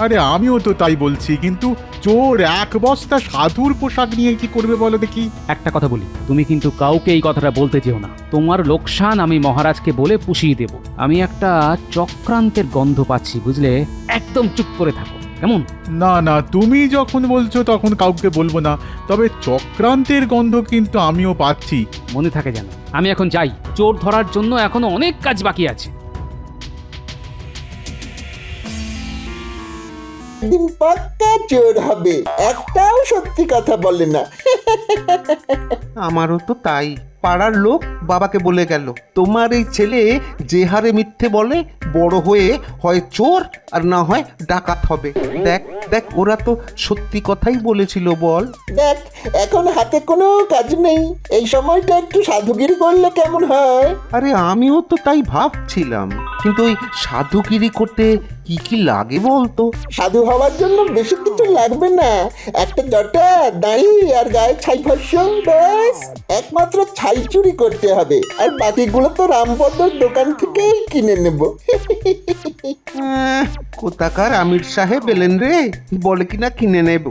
আরে আমিও তো তাই বলছি, কিন্তু চোর এক বস্তা সাধুর পোশাক নিয়ে কি করবে বলো দেখি? একটা কথা বলি, তুমি কিন্তু কাউকে এই কথাটা বলতে যেও না। তোমার লোকসান আমি মহারাজকে বলে পুষিয়ে দেব। আমি একটা চক্রান্তের গন্ধ পাচ্ছি, বুঝলে? একদম চুপ করে থাকো, কেমন? না না, তুমি যখন বলছো তখন কাউকে বলবো না, তবে চক্রান্তের গন্ধ কিন্তু আমিও পাচ্ছি। মনে থাকে যেন। আমি এখন যাই, চোর ধরার জন্য এখনো অনেক কাজ বাকি আছে। দিন পাক্কা চোর হবে, একটাও সত্যি কথা বলে না। আমারও তো তাই। পাড়ার লোক বাবাকে বলে গেল, তোমার এই ছেলে যে হারে মিথ্যে বলে, বড় হয়ে হয় চোর আর না হয় ডাকাত হবে। দেখ দেখ, ওরা তো সত্যি কথাই বলেছিল। বল। দেখ, এখন হাতে কোনো কাজ নেই, এই সময়টা একটু সাধুগিরি করলে কেমন হয়? আরে আমিও তো তাই ভাবছিলাম, কিন্তু ওই সাধুগিরি করতে কি কি লাগে বলতো? সাধু হওয়ার জন্য বেশি কিছু লাগবে না, একটা জটা, দাড়ি আর গায়ে ছাই ভস্য, ব্যাস। একমাত্র ছাই চুরি করতে হবে, আর বাকিগুলো তো রামপদর দোকান থেকেই কিনে নেব। কোথাকার আমির সাহেব এলেন রে, বলে কিনা কিনে নেব।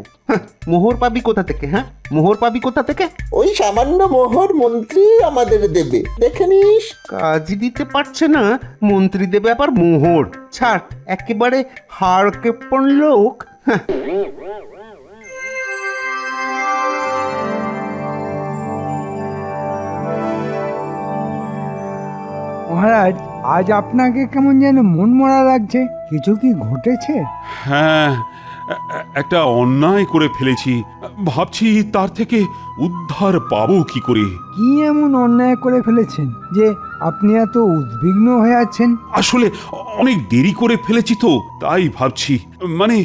মোহর পাবি কোথা থেকে? হ্যাঁ, মোহর পাবি কোথা থেকে? ওই সামান্য মোহর মন্ত্রী আমাদের দেবে, দেখে নিস। কাজই দিতে পারছে না, মন্ত্রী দেবে আবার মোহর? ছাড়, একেবারে হাড় কেপন লোক। মহারাজ, আজ আপনাকে কেমন যেন মনমরা লাগছে, কিছু কি ঘটেছে? হ্যাঁ, একটা অন্যায় করে ফেলেছি। ভাবছি তার থেকে উদ্ধার পাবো কি করে। কি এমন অন্যায় করে ফেলেছেন যে আপনি এত উদ্বিগ্ন হয়ে আছেন? আসলে অনেক দেরি করে ফেলেছি তো, তাই ভাবছি। মানে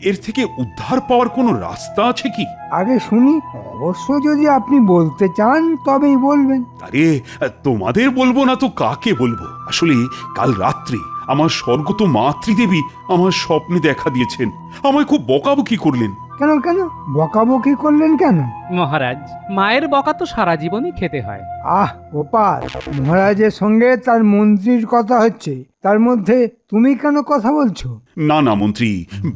এর থেকে উদ্ধার পাওয়ার কোনো রাস্তা আছে কি? আগে শুনি, অবশ্য যদি আপনি বলতে চান তবেই বলবেন। আরে তোমাদের বলবো না তো কাকে বলবো? আসলে কাল রাত্রে আমার স্বর্গত মাতৃদেবী আমার স্বপ্নে দেখা দিয়েছেন, আমায় খুব বকাবকি করলেন। কেন কেন বকাবকি করলেন কেন? মহারাজ, মায়ের বকা তো সারা জীবনই খেতে হয়। আহ গোপাল, মহারাজের সঙ্গে তার মন্ত্রীর কথা হচ্ছে, তার মধ্যে তুমি কেন কথা বলছো? না না মন্ত্রী,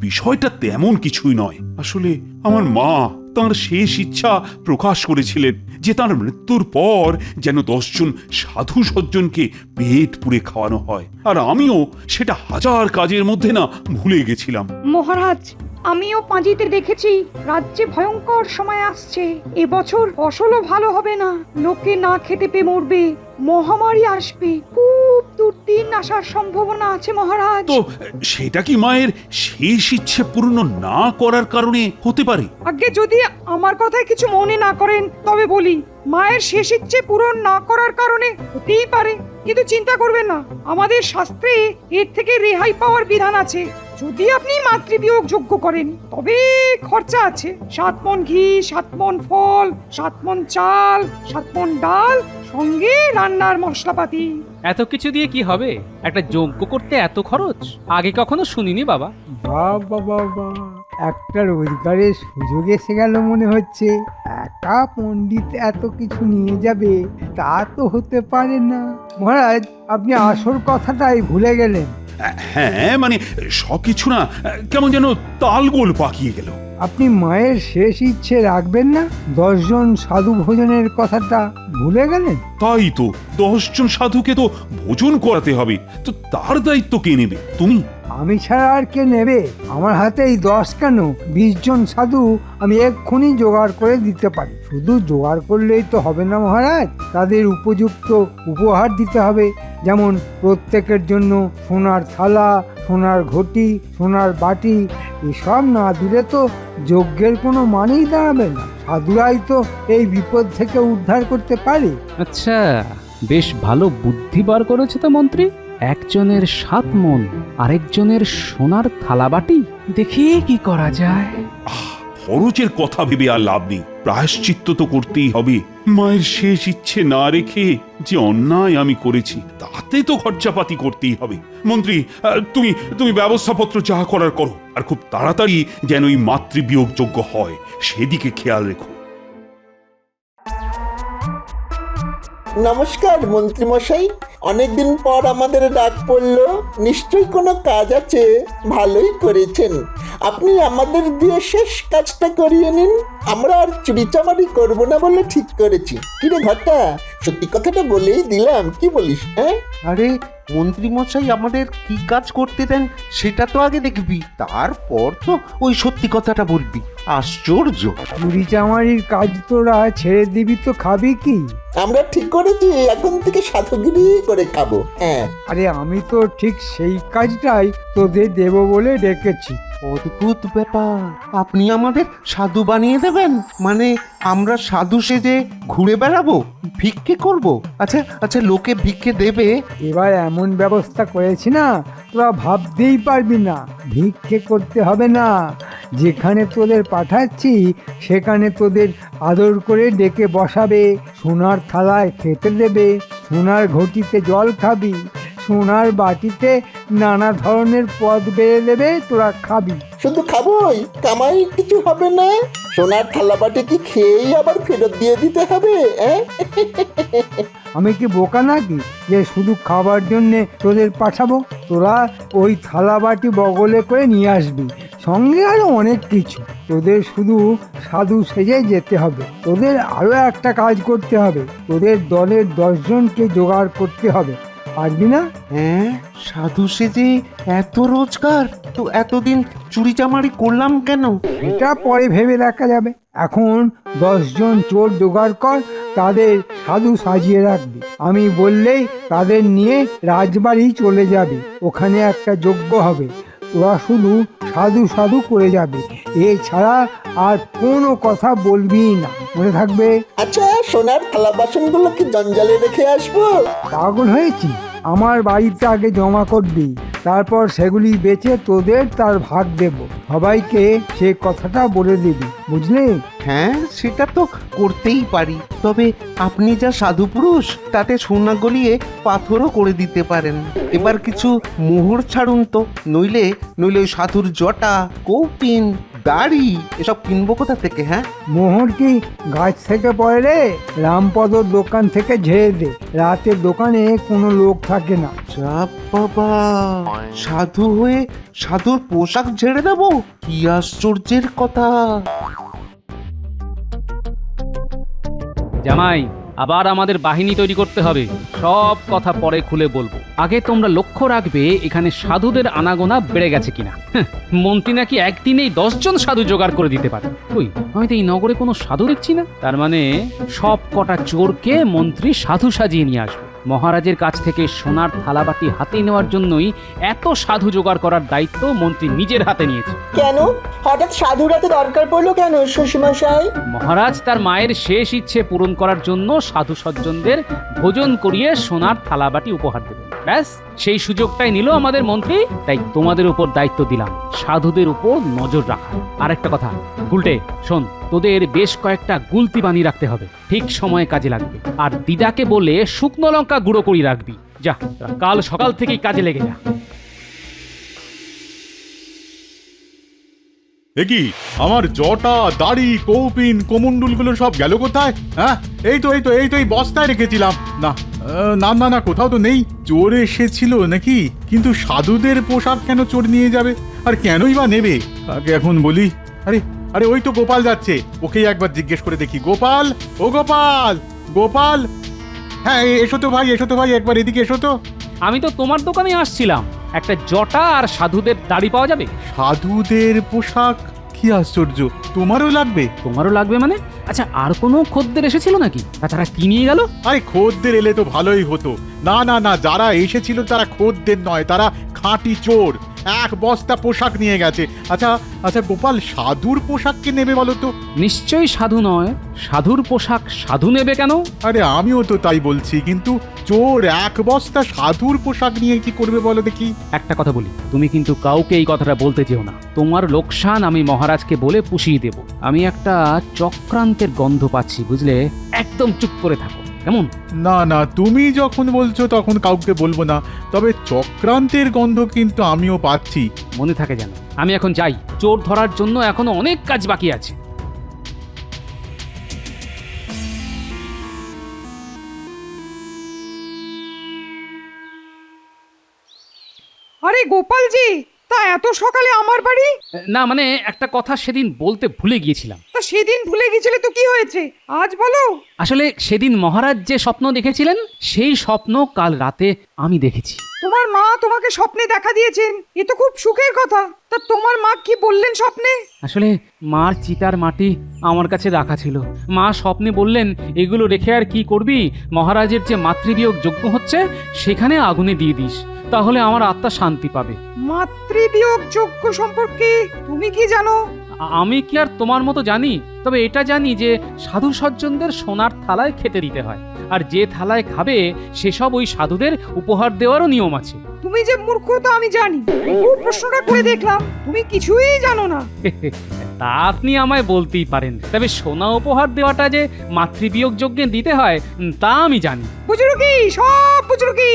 বিষয়টা তেমন কিছুই নয়। আসলে আমার মা তাঁর শেষ ইচ্ছা প্রকাশ করেছিলেন যে তাঁর মৃত্যুর পর যেন 10 জন সাধু সজ্জনকে পেট পুড়ে খাওয়ানো হয়, আর আমিও সেটা হাজার কাজের মধ্যে না ভুলে গেছিলাম। মহারাজ, আমিও পাঁজিতে দেখেছি রাজ্যে ভয়ঙ্কর সময় আসছে। এবছর ফসলও ভালো হবে না, লোকে না খেতে পেয়ে মরবে, মহামারী আসবে, খুব দুর্দিন আসার সম্ভাবনা আছে মহারাজ। তো সেটা কি মায়ের শেষ ইচ্ছে পূর্ণ না করার কারণে হতে পারে? আগে যদি আমার কথায় কিছু মনে না করেন তবে বলি, মায়ের শেষ ইচ্ছে পূরণ না করার কারণে হতেই পারে, কিন্তু চিন্তা করবেন না, আমাদের শাস্ত্রে এর থেকে রেহাই পাওয়ার বিধান আছে। যদি আপনি মাতৃবিয়োগ যোগ্য করেন তবে খরচা আছে, 7 মণ ঘি, 7 মণ ফল, 7 মণ চাল, 7 মণ ডাল, সঙ্গে রান্নার মশলাপাতি। এত কিছু দিয়ে কি হবে? একটা যজ্ঞ করতে এত খরচ আগে কখনো শুনিনি বাবা। বাবা বাবা, একটা রোজগারের সুযোগ এসে গেল মনে হচ্ছে। একা পণ্ডিত এত কিছু নিয়ে যাবে তা তো হতে পারে না। মহারাজ, আপনি আসল কথাটাই ভুলে গেলেন। হ্যাঁ, মানে সবকিছু না কেমন যেন তালগোল পাকিয়ে গেল। আপনি মায়ের শেষ ইচ্ছে রাখবেন না? 10 জন সাধু ভোজনের কথাটা ভুলে গেলেন? তাই তো, 10 জন সাধুকে তো ভোজন করাতে হবে, তো তার দায়িত্ব কে নেবে? তুমি? আমি ছাড়া আর কে নেবে? আমার হাতে এই 10 কেন, 20 জন সাধু আমি এক্ষুনি জোগাড় করে দিতে পারি। শুধু জোগাড় করলেই তো হবে না মহারাজ, তাদের উপযুক্ত উপহার দিতে হবে। যেমন প্রত্যেকের জন্য সোনার থালা, সোনার ঘটি, সোনার বাটি, এসব না দিলে তো যজ্ঞের কোনো মানেই দাঁড়াবে না। সাধুরাই তো এই বিপদ থেকে উদ্ধার করতে পারে। আচ্ছা, বেশ ভালো বুদ্ধি বার করেছে তো মন্ত্রী। একজনের 7 মণ, আরেকজনের সোনার থালাবাটি। দেখি কি করা যায়। খরচের কথা ভেবে আর লাভ নেই, প্রায়শ্চিত্ত তো করতেই হবে। মায়ের শেষ ইচ্ছে না রেখে যে অন্যায় আমি করেছি তাতে তো খরচাপাতি করতেই হবে। মন্ত্রী, তুমি ব্যবস্থাপত্র যা করার করো, আর খুব তাড়াতাড়ি যেন এই মাতৃবিয়োগ যোগ্য হয় সেদিকে খেয়াল রেখো। নমস্কার মন্ত্রী মশাই, অনেকদিন পর আমাদের ডাক পড়লো, নিশ্চয়ই কোনো কাজ আছে। ভালোই করেছেন, আপনি আমাদের দিয়ে শেষ কাজটা করিয়ে নিন। আমরা আর চুরিচামারি করবো না বলে ঠিক করেছি। কিরে ঘটা, সত্যি কথাটা বলেই দিলাম, কি বলিস? হ্যাঁ, আরে মন্ত্রী মশাই আমাদের কি কাজ করতে দেন সেটা তো আগে দেখবি, তারপর তো ওই সত্যি কথাটা বলবি। আশ্চর্য! চুরি চামারির কাজ তোরা ছেড়ে দিবি তো খাবি কি? আমরা ঠিক করেছি এখন থেকে সাধুগিরি করে খাবো। হ্যাঁ, আরে আমি তো ঠিক সেই কাজটাই তোদের দেব বলে রেখেছি। অদ্ভুত ব্যাপার, আপনি আমাদের সাধু বানিয়ে দেবেন? মানে আমরা সাধু সেজে ঘুরে বেড়াবো, ভিক্ষে করব? আচ্ছা আচ্ছা, লোকে ভিক্ষে দেবে? এবার এমন ব্যবস্থা করেছি না, তোরা ভাবতেই পারবি না। ভিক্ষে করতে হবে না, যেখানে তোদের পাঠাচ্ছি সেখানে তোদের আদর করে ডেকে বসাবে, সোনার থালায় খেতে দেবে, সোনার ঘটিতে জল খাবি, সোনার বাটিতে নানা ধরনের পদ বেড়ে দেবে, তোরা খাবি। শুধু খাবোই, কামাই কিছু হবে না? সোনার থালাবাটি কি খেয়েই আবার ফেরত দিয়ে দিতে হবে? আমি কি বোকা নাকি যে শুধু খাবার জন্যে তোদের পাঠাবো? তোরা ওই থালা বাটি বগলে করে নিয়ে আসবি, সঙ্গে আরো অনেক কিছু। তোদের শুধু সাধু সেজে যেতে হবে। তোদের আরো একটা কাজ করতে হবে, তোদের দলের 10 জনকে জোগাড় করতে হবে। পারবি না? হ্যাঁ, সাধু সেজে এত রোজগার? তো এতদিন চুরি চামারি করলাম কেন? এটা পরে ভেবে দেখা যাবে। এখন 10 জন চোর জোগাড় কর, তাদের সাধু সাজিয়ে রাখবি। আমি বললেই তাদের নিয়ে রাজবাড়ি চলে যাবে, ওখানে একটা যজ্ঞ হবে। তোরা শুধু সাধু সাধু করে যাবে, এছাড়া আর কোনো কথা বলবি না, মনে থাকবে? আচ্ছা, সোনার থালা বাসনগুলো কি জঞ্জালে রেখে আসবো? পাগল হয়েছি? আমার বাড়িতে আগে জমা করবি, তারপর সেগুলি বেচে তোদের তার ভাগ দেব। সবাইকে সে কথাটা বলে দিবি, বুঝলি? হ্যাঁ, সেটা তো করতেই পারি, তবে আপনি যা সাধু পুরুষ, তাতে সোনা গলিয়ে পাথরও করে দিতে পারেন। এবার কিছু মোহর ছাড়ুন তো, নইলে নইলে ওই সাধুর জটা, কৌপিন, দাড়ি এসব কিনবো কোথা থেকে? হ্যাঁ, মোহর কি গাছ থেকে পড়ে রে? রামপদর দোকান থেকে ঝেড়ে দে, রাতে দোকানে কোনো লোক থাকে না। যা বাবা, সাধু হয়ে সাধুর পোশাক ঝেড়ে দেবো? কি আশ্চর্যের কথা! জামাই, আবার আমাদের বাহিনী তৈরি করতে হবে। সব কথা পরে খুলে বলবো, আগে তোমরা লক্ষ্য রাখবে এখানে সাধুদের আনাগোনা বেড়ে গেছে কিনা। মন্ত্রী নাকি একদিনেই 10 জন সাধু জোগাড় করে দিতে পারে। ওই, আমি তো এই নগরে কোনো সাধু দেখছি না। তার মানে সব কটা চোরকে মন্ত্রী সাধু সাজিয়ে নিয়ে আসবে। মহারাজের কাছ থেকে সোনার থালাবাটি হাতে নেওয়ার জন্যই এত সাধু জোগাড় করার দায়িত্ব মন্ত্রী নিজের হাতে নিয়েছে। কেন হঠাৎ সাধুরাতে দরকার পড়লো কেন শ্বশুরমশাই? মহারাজ তার মায়ের শেষ ইচ্ছে পূরণ করার জন্য সাধু সজ্জনদের ভোজন করিয়ে সোনার থালাবাটি উপহার দেবেন। ব্যাস, সেই সুযোগটাই নিল আমাদের মন্ত্রী। তাই তোমাদের উপর দায়িত্ব দিলাম সাধুদের উপর নজর রাখা। আর একটা কথা, গুলটে শোন, তোদের বেশ কয়েকটা গুলতি বানিয়ে রাখতে হবে, ঠিক সময়ে কাজে লাগবে। আর দিদাকে বলে শুকনো লঙ্কা গুঁড়ো করে রাখবি। যা, কাল সকাল থেকেই কাজে লেগে যা। কি আমার জটা, দাড়ি, কৌপিন, কোমণ্ডুলগুলো সব গেল কোথায়? হ্যাঁ, এই তো এই বস্তায় রেখেছিলাম। না না না না, কোথাও তো নেই। চোর এসেছিল নাকি? কিন্তু সাধুদের পোশাক কেন চোর নিয়ে যাবে? আর কেনই বা নেবে? আগে এখন বলি। আরে আরে, ওই তো গোপাল যাচ্ছে, ওকেই একবার জিজ্ঞেস করে দেখি। গোপাল, ও গোপাল, গোপাল! হ্যাঁ, এসো তো ভাই, একবার এদিকে এসো তো। আমি তো তোমার দোকানে আসছিলাম, একটা জটা আর সাধুদের দাড়ি পাওয়া যাবে? সাধুদের পোশাক? কি আশ্চর্য, তোমারও লাগবে? তোমারও লাগবে মানে? আচ্ছা, আর কোনো খদ্দের এসেছিল নাকি? তারা কি নিয়ে গেল? আরে খদ্দের এলে তো ভালোই হতো। না না না, যারা এসেছিল তারা খদ্দের নয়, তারা খাঁটি চোর। 1 বস্তা পোশাক নিয়ে গেছে। আচ্ছা আচ্ছা গোপাল, সাধুর পোশাক কে নেবে বলো তো? নিশ্চয়ই সাধু নয়। সাধুর পোশাক সাধু নেবে কেন? আরে আমিও তো তাই বলছি, কিন্তু চোর 1 বস্তা সাধুর পোশাক নিয়ে কি করবে বলো দেখি? একটা কথা বলি, তুমি কিন্তু কাউকে এই কথাটা বলতে যেও না। তোমার লোকসান আমি মহারাজকে বলে পুষিয়ে দেব। আমি একটা চক্রান্তের গন্ধ পাচ্ছি, বুঝলে? একদম চুপ করে থাকো, কেমন? না না, তুমি যখন বলছো তখন কাউকে বলবো না, তবে চক্রান্তের গন্ধ কিন্তু আমিও পাচ্ছি। মনে থাকে যেন। আমি এখন যাই, চোর ধরার জন্য এখনো অনেক কাজ বাকি আছে। ওই গোপাল জি, তা এত সকালে আমার বাড়ি? না মানে একটা কথা সেদিন বলতে ভুলে গিয়েছিলাম। তা সেদিন ভুলে গেছিলে তো কি হয়েছে, আজ বলো। আসলে সেদিন মহারাজ যে স্বপ্ন দেখেছিলেন সেই স্বপ্ন কাল রাতে আমি দেখেছি। তোমার মা তোমাকে স্বপ্নে দেখা দিয়েছেন, এ তো খুব সুখের কথা। তা তোমার মা কি বললেন স্বপ্নে? আসলে মার চিতার মাটি আমার কাছে রাখা ছিল। মা স্বপ্নে বললেন, এগুলো রেখে আর কি করবি, মহারাজের যে মাতৃবিয়োগ যজ্ঞ হচ্ছে সেখানে আগুনে দিয়ে দিস, তাহলে আমার আত্মা শান্তি পাবে। মাতৃবিয়োগ যজ্ঞ সম্পর্কে তুমি কি জানো? আমি কি আর তোমার মতো জানি? তবে এটা জানি যে সাধু সজ্জনদের সোনার থালায় খেতে দিতে হয়, আর যে থালায় খাবে সেসব ওই সাধুদের উপহার দেওয়ারও নিয়ম আছে। তুমি যে মূর্খ তা আমি জানি, খুব প্রশ্নটা করে দেখলাম, তুমি কিছুই জানো না। তা আপনি আমায় বলতেই পারেন, তবে সোনা উপহার দেওয়াটা যে মাতৃবিয়োগ যজ্ঞে দিতে হয় তা আমি জানি। বুঝলো কি, সব বুঝলো কি?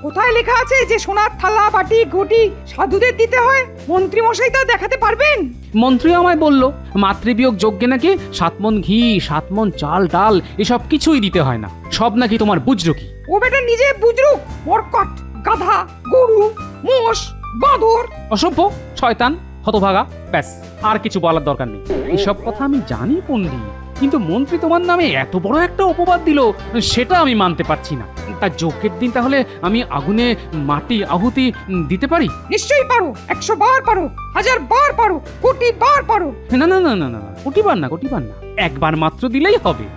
কোথায় লেখা আছে যে সোনার থালা বাটি ঘটি সাধুদের দিতে হয়? মন্ত্রী মশাই তা দেখাতে পারবেন? মন্ত্রী আমায় বলল মাতৃবিয়োগ যজ্ঞে নাকি 7 মণ ঘি, 7 মণ চাল ডাল এসব কিছুই দিতে হয় না, সব নাকি তোমার বুঝলো কি। ও বেটা নিজে বুঝলো, মরকট, গাধা, গরু, মোষ, বাঁদর। অসভ্য, শয়তান, হতভাগা, ব্যাস আর কিছু বলার দরকার নেই। এসব কথা আমি জানি পণ্ডিত, কিন্তু মন্ত্রী তোমার নামে এত বড় একটা অপবাদ দিল সেটা আমি মানতে পারছি না। তা যজ্ঞের দিন তাহলে আমি আগুনে মাটি আহুতি দিতে পারি? নিশ্চয়ই পারো, 100 বার পারো, 1000 বার পারো, কোটি বার পারো। না না না না না, কোটিবার না, কোটিবার না, একবার মাত্র দিলেই হবে।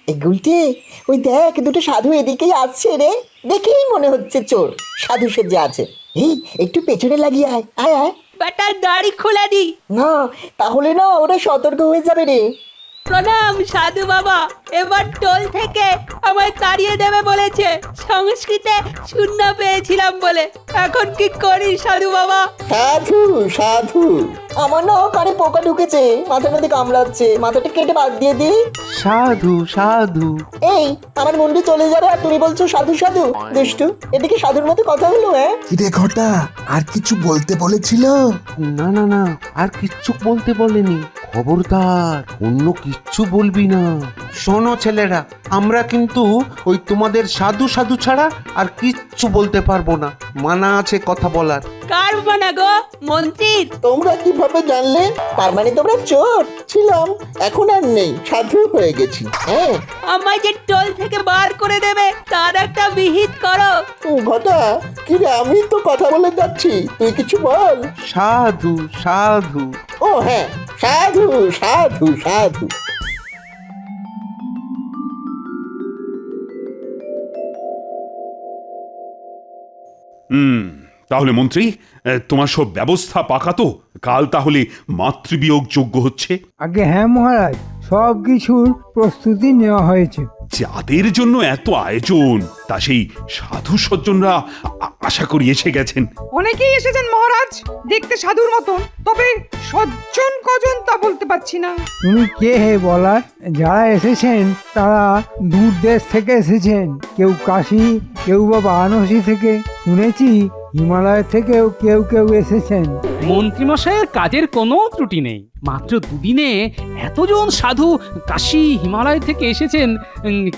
এই গুলটে, ওই দেখ দুটো সাধু এদিকেই আসছে রে, দেখেই মনে হচ্ছে চোর সাধু সেজে আছে। এই একটু পেছনে লাগিয়ে আয় আয় আয়। বেটার দাড়ি খুলে দি। না, তাহলে না ওরা সতর্ক হয়ে যাবে রে। প্রণাম সাধু বাবা, এবার টোল থেকে আমায় তাড়িয়ে দেবে বলেছে, সংস্কৃতে শূন্য পেয়েছিলাম বলে। এখন কি করি সাধু বাবা? সাধু সাধু, আমার না কানে পোকা ঢুকেছে, মাথার মধ্যে কামড়াচ্ছে, মাথাটা কেটে বাদ দিয়ে দিই। সাধু সাধু। এই আমার মুন্ডি চলে যাবে আর তুমি বলছো সাধু সাধু? দুষ্টু, এটা কি সাধুর মতো কথা হলো? হ্যাঁ কিরে ঘটা, আর কিছু বলতে বলেছিল? না না না, আর কিচ্ছু বলতে বলেনি। খবরদার অন্য কিচ্ছু বলবি না। শোনো ছেলেরা, আমরা কিন্তু ওই তোমাদের সাধু সাধু ছাড়া আর কিচ্ছু বলতে পারবো না, মানা আছে কথা বলার। কার মানা গো? মন্ত্রীর? তোমরা কিভাবে জানলে? তার মানে তোমরা চোর? ছিলাম, এখন আর নেই, সাধু হয়ে গেছি। হ্যাঁ, আমায় যে টোল থেকে বার করে দেবে তার একটা বিহিত করো। ঘটা, কিরে আমি তো কথা বলে যাচ্ছি, তুই কিছু বল। সাধু সাধু। ও হ্যাঁ, সাধু সাধু সাধু। তাহলে মন্ত্রী, তোমার সব ব্যবস্থা পাকা তো? কাল তাহলে মাতৃবিয়োগ যজ্ঞ হচ্ছে? আগে হ্যাঁ মহারাজ, সব কিছুর প্রস্তুতি নেওয়া হয়েছে। যাদের জন্য এত আয়োজন, তা সেই সাধু সজ্জনরা আশা করি এসে গেছেন। অনেকেই এসেছেন মহারাজ, দেখতে সাধুর মতন, তবে সজ্জন কজন তা বলতে পারছি না। তুমি কে হে বলার? যারা এসেছেন তারা দূর দেশ থেকে এসেছেন, কেউ কাশী, কেউ বা বারাণসী থেকে, শুনেছি হিমালয় থেকেও কেউ কেউ এসেছেন। মন্ত্রীমশাইয়ের কাজের কোনো ত্রুটি নেই। মাত্র দুদিনে এতজন সাধু কাশী হিমালয় থেকে এসেছেন,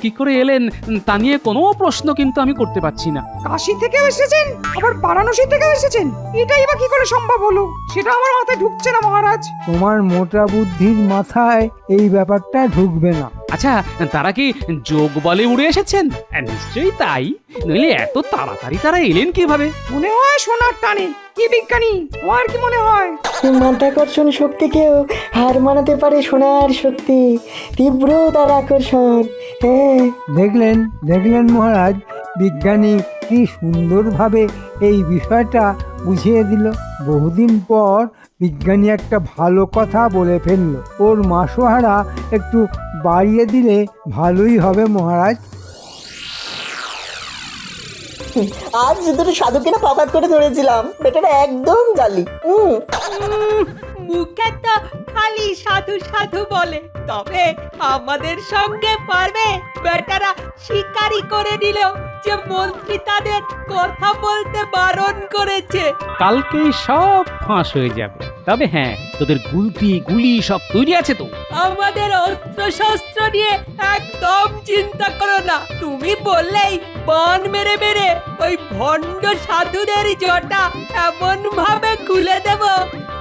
কি করে এলেন তা নিয়ে কোনো প্রশ্ন কিন্তু আমি করতে পারছি না। কাশী থেকেও এসেছেন, আবার বারাণসী থেকেও এসেছেন, এটাই বা কি করে সম্ভব হলো? সেটা আমার মাথায় ঢুকছে না মহারাজ। তোমার মোটা বুদ্ধির মাথায় এই ব্যাপারটা ঢুকবে না। আচ্ছা, তারা কি যোগ বলে উড়ে এসেছেন? নিশ্চয়ই তাই, নইলে এত তাড়াতাড়ি তারা এলেন কিভাবে? মনে হয় সোনার টানে। কি বিজ্ঞানী, তোমার কি মনে হয়? মাধ্যাকর্ষণ শক্তিকেও হার মানাতে পারে সোনার শক্তি, তীব্র তার আকর্ষণ। হ্যাঁ, দেখলেন দেখলেন মহারাজ, বিজ্ঞানী কি সুন্দরভাবে এই বিষয়টা বুঝিয়ে দিল। বহুদিন পর বিজ্ঞানী একটা ভালো কথা বলে ফেললো। ওর মাসোহারা একটু বাড়িয়ে দিলে ভালোই হবে মহারাজ। আজ দুটো সাধুকে না পাপাত করে ধরেছিলাম, বেটারা একদম জালি। মুখে তো খালি সাধু সাধু বলে, তবে আমাদের সঙ্গে পারবে? বেটারা শিকারি করে নিল যে মন্ত্রী তাদের কথা বলতে বারণ করেছে। কালকেই সব ফাঁস হয়ে যাবে। তবে হ্যাঁ, তোদের গুলতি গুলি সব তৈরি আছে তো? আমাদের অস্ত্র শস্ত্র নিয়ে একদম চিন্তা করো না, তুমি বললেই বান মেরে মেরে ওই ভণ্ড সাধুদের জটা এমন ভাবে খুলে দেব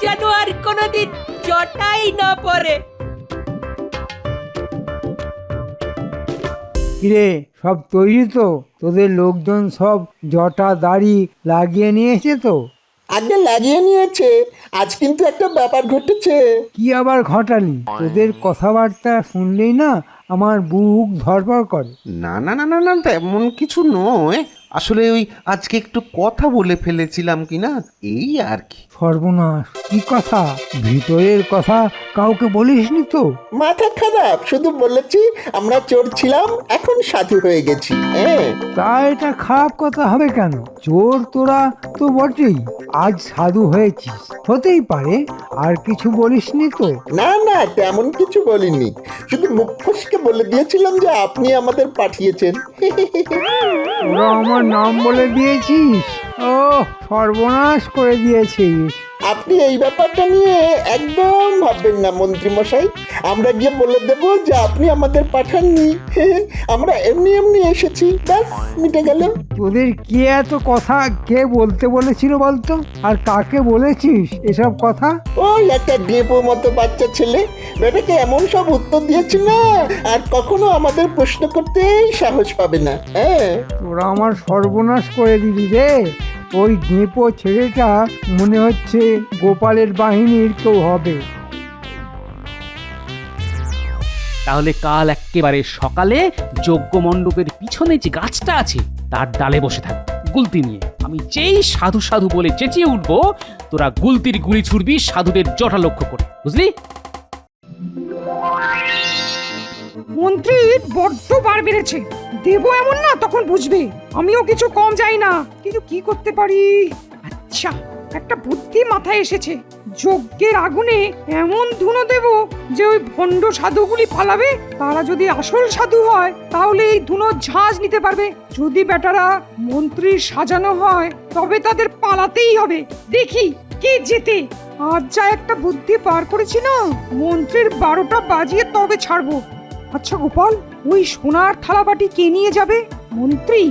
যেন আর কোনোদিন জটাই না পড়ে। কিরে, সব তৈরি তো? তোদের লোকজন সব জটা দাড়ি লাগিয়ে নিয়েছে তো? আগে লাগিয়ে নিয়েছে, আজ কিন্তু একটা ব্যাপার ঘটেছে। কি আবার ঘটালি? তোদের কথাবার্তা শুনলেই না আমার বুক ধড়ফড় করে। না না না না না, তেমন কিছু নয়। আসলে ওই আজকে একটু কথা বলে ফেলেছিলাম কি না, এই আর কি। সর্বনাশ, কি কথা? ভিতরের কথা কাউকে বলিসনি তো? মাথা খারাপ, শুধু বলেছি আমরা চোর ছিলাম, এখন সাধু হয়ে গেছি। হ্যাঁ, তা এটা খারাপ কথা হবে কেন? চোর তোরা তো বটেই, আজ সাধু হয়েছিস, হতেই পারে। আর কিছু বলিসনি তো? না না, তেমন কিছু বলিনি, শুধু মুখ ফসকে বলে দিয়েছিলাম যে আপনি আমাদের পাঠিয়েছেন। তোরা আমার নাম বলে দিয়েছিস? ও, সর্বনাশ করে দিয়েছিস। আপনি এই ব্যাপারটা নিয়ে একদম ভাববেন না মন্ত্রী মশাই, আমরা গিয়ে বলে দেব যে আপনি আমাদের পাঠাননি, আমরা এমনি এমনি এসেছি, ব্যাস মিটে গেল। তোদের কে এত কথা কে বলতে বলেছিল বলতো? আর কাকে বলেছিস এসব কথা? ওই একটা ডেপো মতো বাচ্চা ছেলে, বেটাকে এমন সব উত্তর দিয়েছি না, আর কখনো আমাদের প্রশ্ন করতেই সাহস পাবে না। হ্যাঁ, তোরা আমার সর্বনাশ করে দিলি রে। ওই ডেপো ছেলেটা মনে হচ্ছে গোপালের বাহিনীর কেউ হবে। তাহলে কাল একেবারে সকালে যজ্ঞ মণ্ডপের পিছনে যে গাছটা আছে তার ডালে বসে থাক গুলতি নিয়ে। আমি যেই সাধু সাধু বলে চেঁচিয়ে উঠবো, তোরা গুলতির গুলি ছুড়বি সাধুদের জটা লক্ষ্য করে, বুঝলি? মন্ত্রী বড্ড বার বেড়েছে, দেবো এমন না তখন বুঝবে। আমিও কিছু কম যাই না, কিন্তু কি করতে পারি? আচ্ছা, একটা বুদ্ধি মাথায় এসেছে। যজ্ঞের আগুনে এমন ধুনো দেব যে ওই ভণ্ড সাধুগুলি পালাবে। তারা যদি আসল সাধু হয় তাহলে এই ধুনো ঝাঁজ নিতে পারবে। যদি বেটারা মন্ত্রীর সাজানো হয় তবে তাদের পালাতেই হবে। দেখি কে জেতে। আজ যা একটা বুদ্ধি পার করেছি না, মন্ত্রীর 12টা বাজিয়ে তবে ছাড়বো। আচ্ছা গোপাল, ওই সোনার থালাবাটি কে নিয়ে যাবে? মন্ত্রী।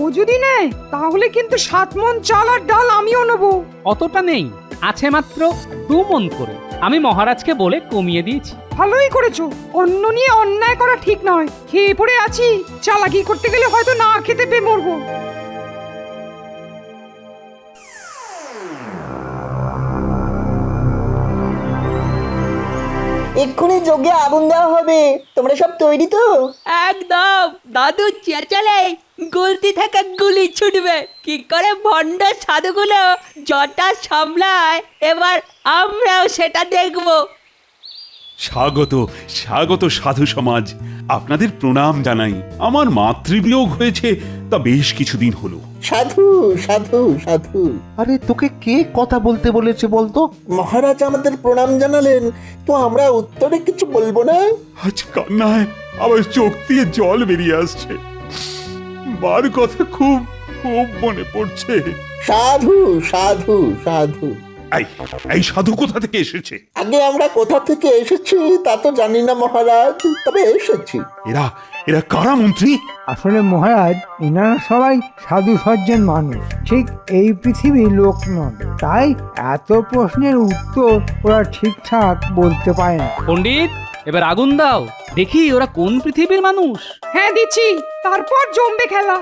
ও যদি নেয় তাহলে কিন্তু 7 মণ চাল আর ডাল আমিও নেবো। অতটা নেই, আছে মাত্র 2 মণ করে। আমি মহারাজকে বলে কমিয়ে দিয়েছি। ভালোই করেছো, অন্য নিয়ে অন্যায় করা ঠিক নয়। খেয়ে পড়ে আছি, চালাকি করতে গেলে হয়তো না খেতে পেয়ে মরবো। এক্ষুনি যজ্ঞে আগুন দেওয়া হবে, তোমরা সব তৈরি তো? একদম, দাদু চেঁচালে গুলতি থেকে গুলি ছুটবে। কি করে ভণ্ড সাধুগুলো জটা সামলায়, এবার আমরাও সেটা দেখব। স্বাগত স্বাগত সাধু সমাজ, আপনাদের প্রণাম জানাই। আমার মাতৃবিয়োগ হয়েছে তা বেশ কিছুদিন হলো। সাধু সাধু সাধু। আরে তোকে কে কথা বলতে বলেছে বলতো? মহারাজ আমাদের প্রণাম জানালেন, তো আমরা উত্তরে কিছু বলবো না? আজ কান্নায় আমার চোখ দিয়ে জল বেরিয়ে আসছে। বার কথা খুব খুব মনে পড়ছে। সাধু সাধু সাধু। এই সাধু কোথা থেকে এসেছে? আগে আমরা কোথা থেকে এসেছি তা তো জানি না মহারাজ, তবে এসেছি। এরা এরা কারা মন্ত্রী? আসলে মহারাজ, এনারা সবাই সাধু সজ্জন মানুষ, ঠিক এই পৃথিবীর লোক নন। তাই এত প্রশ্নের উত্তর ওরা ঠিকঠাক বলতে পারে না। পণ্ডিত, এবার আগুন দাও, দেখি ওরা কোন পৃথিবীর মানুষ। হ্যাঁ দিচ্ছি, তারপর জমবে খেলা।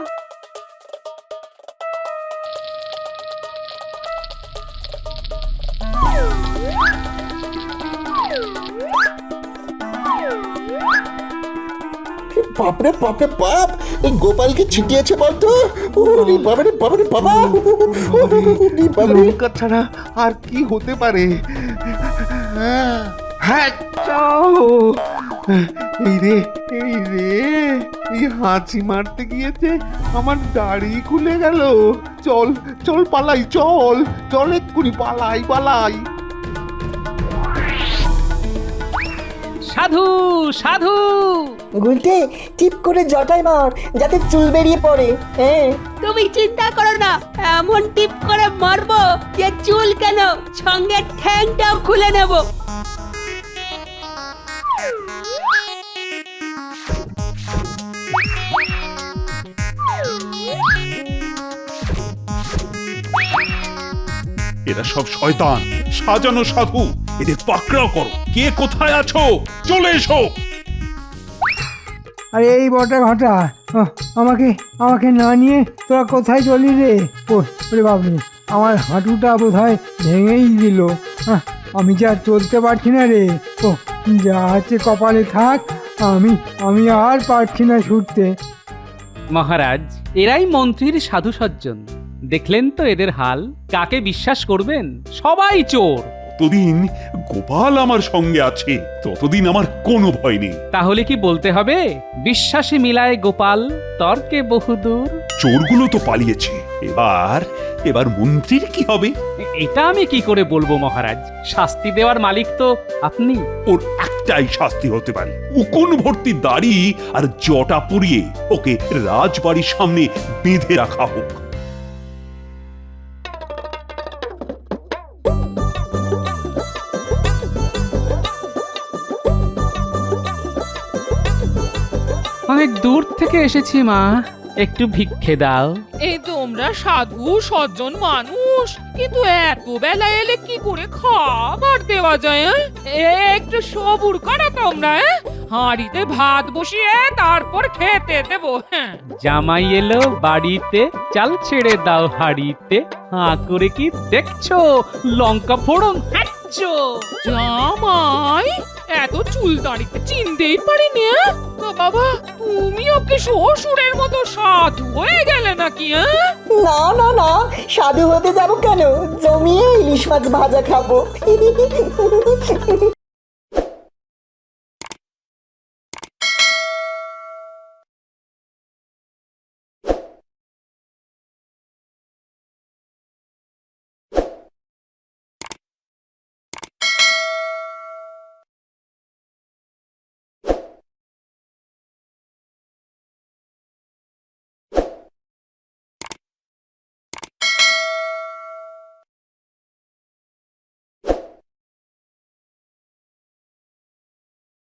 বাপরে বাপরে বাপ, এই গোপালকে ছিটিয়েছে বলতো? ওরে বাবারে বাবারে বাবা, ওরে বাবারে। লঙ্কা ছাড়া আর কি হতে পারে? হ্যাঁ, চাও। এই রে এই হাঁচি মারতে গিয়েছে আমার দাড়ি খুলে গেল। চল চল পালাই, চল চল এক্ষুনি পালাই পালাই। সাধু সাধু। গুলটে টিপ করে জটায় মার যাতে চুল বেরিয়ে পড়ে। হ্যাঁ তুমি চিন্তা করো না, এমন টিপ করে মারবো যে চুল কেন সঙ্গে ঠ্যাংটাও খুলে নেব। এরা সব শয়তান, সাজানো সাধু। এদের পাকড়াও করো। কে কোথায় আছো? চলে এসো। আরে এই বটা ঘটা, আমাকে আমাকে না নিয়ে তোরা কোথায় চলি রে? ওরে বাবরে, আমার হাঁটুটা বোধহয় ভেঙেই দিল। আমি যা চলতে পারছি না রে। ও যা আছে কপালে থাক, আমি আর পারছি না ছুটতে। মহারাজ, এরাই মন্ত্রীর সাধু সজ্জন। দেখলেন তো এদের হাল। কাকে বিশ্বাস করবেন? সবাই চোর। যতদিন গোপাল আমার সঙ্গে আছে ততদিন আমার কোনো ভয় নেই। তাহলে কি বলতে হবে বিশ্বাসে মিলায় গোপাল, তর্কে বহুদূর? চোরগুলো তো পালিয়েছে, এবার মন্ত্রীর কি হবে? এটা আমি কি করে বলবো মহারাজ? শাস্তি দেওয়ার মালিক তো আপনি। ওর একটাই শাস্তি হতে পারে, উকুন ভর্তি দাড়ি আর জটা পুড়িয়ে ওকে রাজবাড়ির সামনে বেঁধে রাখা হোক। অনেক দূর থেকে এসেছি মা, একটু ভিক্ষে দাও। এই তোমরা সাধু সজ্জন মানুষ, কিন্তু এত বেলা এলে কি করে খাবার দেওয়া যায়? একটু সবুর করো তোমরা। হাঁড়িতে ভাত বসিয়ে তারপর খেতে দেবো। হ্যাঁ, জামাই এলো বাড়িতে, চাল ছেড়ে দাও হাড়িতে। হাঁ করে কি দেখছো? লঙ্কা ফোড়ন খাচ্ছো? জামাই এত চুল দাঁড়িতে চিনতেই পারিনি। তো বাবা, তুমি ওকে শ্বশুরের মতো সাধু হয়ে গেলে নাকি? না না না, সাধু হতে যাবো কেন? জমিয়ে ইলিশ মাছ ভাজা খাবো।